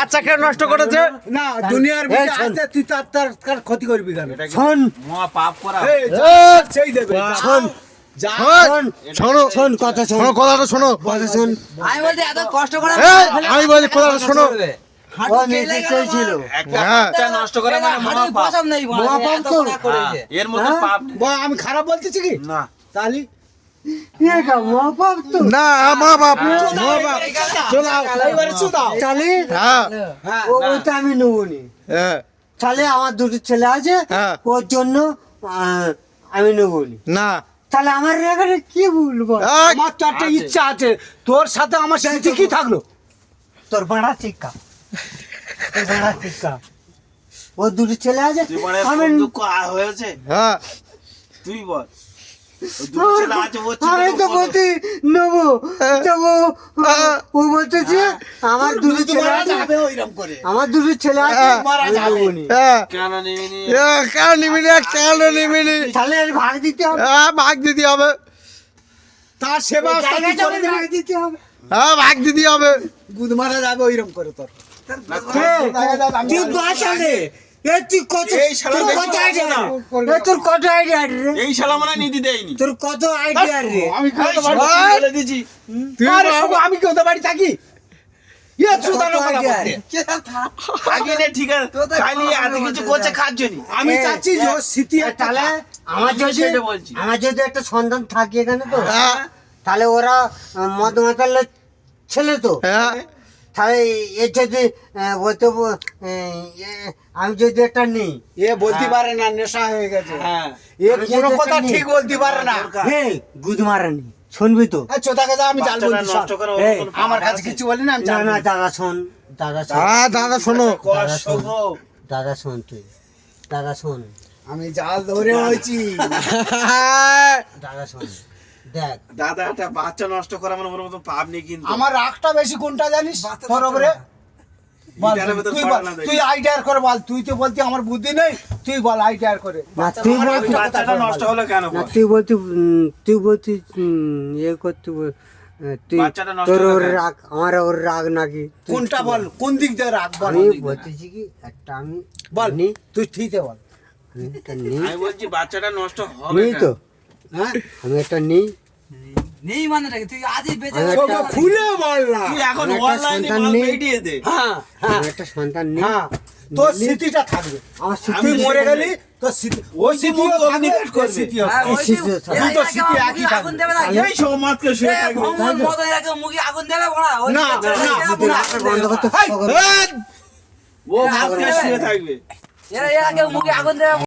বাচ্চাকে নষ্ট করেছে না দুনিয়ার ভিতরে আছে তুই তার ক্ষতি করবি কেন শোন মহা পাপ করা সেই দেবে শোন শোনো শোন কথা শোন শোনো কথাটা শোনো কথা শোন আমি বলছি এত কষ্ট করে আমি বলি কথাটা শোনো ও নিজে চলছিল একটা হ্যাঁ। বাচ্চা নষ্ট করা মানে মহা হাড়ি পাপ পছন্দ নেই মহাপাপ তো। করেছে এর মধ্যে হ্যাঁ? পাপ আমি খারাপ বলতেছি কি না তাহলে এটা মহাপাপ তো না মা বাপ এবারে চুদাও তাহলে হ্যাঁ ওটা আমি নেবো নি হ্যাঁ তাহলে আমার দুটো ছেলে আছে হ্যাঁ। ওর জন্য আমি নেবো নি না তাহলে আমার এখানে কি বলবো আমার তো একটা ইচ্ছা আছে তোর সাথে আমার স্মৃতি কি থাকলো তোর বাড়া চিক্কা তোর বাড়া চিক্কা ওর দুটো ছেলে আছে জীবনে আমি দুঃখ হয়েছে হ্যাঁ তুই বল ওই দুটো ছেলে আছে ও আমি তো বলছি নেবো তো ও বলতেছে আমার দুটো ছেলে আছে ওইরকম করে আমার দুটো ছেলে আছে আমি নেবো নি। হ্যাঁ কেন নিবিনি কেন নিবিনি কেন নিবিনি তাহলে আর ভাগ দিতে হবে হ্যাঁ ভাগ দিতে হবে তার সেবা জায়গা করে জমি ভাগ দিতে হবে হ্যাঁ ভাগ দিতে হবে গুদ মারা যাবে ওইরকম করে তোর তুই বাঁচালে এ তুই কত এই শালা তোর দেখো কত আইডিয়া না। এ তোর কত আইডিয়া রে এই শালা মানে নীতি দেয়নি তোর কত আইডিয়া রে আমি এই শালা বলে দিছি তুই আরে বাবা- শুধু আমি কি ওদের বাড়ি থাকি ইয়ে চুদানো কত idea রে? আগে নে ঠিক আছে খালি এত কিছু করছে খাচ্ছ নি আমি চাচ্ছি যে ওর স্মৃতি একটা তাহলে আমার আমি যদি সেটা বলছি। আমার যদি একটা সন্তান থাকে এখানে তো হ্যাঁ তাহলে ওরা মদ মাতালের ছেলে তো হ্যাঁ তাহলে এর যদি ও তো আমি যদি একটা নেই এ বলতে পারে না নেশা হয়ে গেছে হ্যাঁ এ আমি কোনো যদি কথা একটা ঠিক বলতে পারে না হে গুদ মারানি শুনবি তো চোদাকে যা আমি জাল বাচ্চাটা বলছি নষ্ট করে ওর এই, কোনো আমার পাপ কাছে আছে? কিছু বলি না আমি না জাল না বলছি। দাদা শোন দাদা শোন হ্যাঁ দাদা শোনো কষ্ট গো। দাদা শোন তুই দাদা শোন আমি জাল ধরে হয়েছি দাদা শোন দেখ দাদা একটা বাচ্চা নষ্ট করা মানে ওর মতো পাপ নেই কিন্তু আমার রাগটা বেশি কোনটা জানিস তোর উপরে বল, ইটার ভেতর তুই পড়ে বল, না দেখি। তুই আইডিয়ার করে বল তুই তো বলতি আমার বুদ্ধি নেই তুই বল আইডিয়ার করে না তুই আমার ওই বলতি বাচ্চাটা নষ্ট হলো কেন না বল? তুই বলতি ইয়ে করতে তুই বাচ্চাটা নষ্ট তোর হলো ওর কেন? রাগ আমার ওর রাগ নাকি তুই কোনটা বল কোন দিক দিয়ে রাগ বল আমি বলতেছি কি একটা আমি বল নি তুই ঠিকই বল আমি একটা নি আমি বলছি বাচ্চাটা নষ্ট হবে নি কেন? তো হ্যাঁ আমি একটা নি নেই মানে নাকি তুই আজই বেঁচে আমি চোখে একটা- খুলে বল না তুই এখন আমার একটা অনলাইনে সন্তান মাল নেই। পেটিয়ে দে হ্যাঁ হ্যাঁ আমি একটা সন্তান নি হ্যাঁ তোর স্মৃতিটা থাকবে আমার তুই স্মৃতি মরে গেলি তোর স্মৃতি ওই স্মৃতিও মুখ থাকবে অগ্নিকাঠ তোর করবে। স্মৃতিও হ্যাঁ, থাকবে। ওই এই শিশু যে- দুটো এরা স্মৃতি একে একই মুখে থাকবে। আগুন দেবে না এই সমাজকে শুয়ে থাকবে ভগবান মদ এরাকে মুখে আগুন দেবে বড়া ওই না, যে ছেলে না, এরা না, আগুন বন্ধ দেবে করতে বড়া। ও ভাত খেয়ে শুয়ে থাকবে এরা এরাকে মুখে আগুন দেবে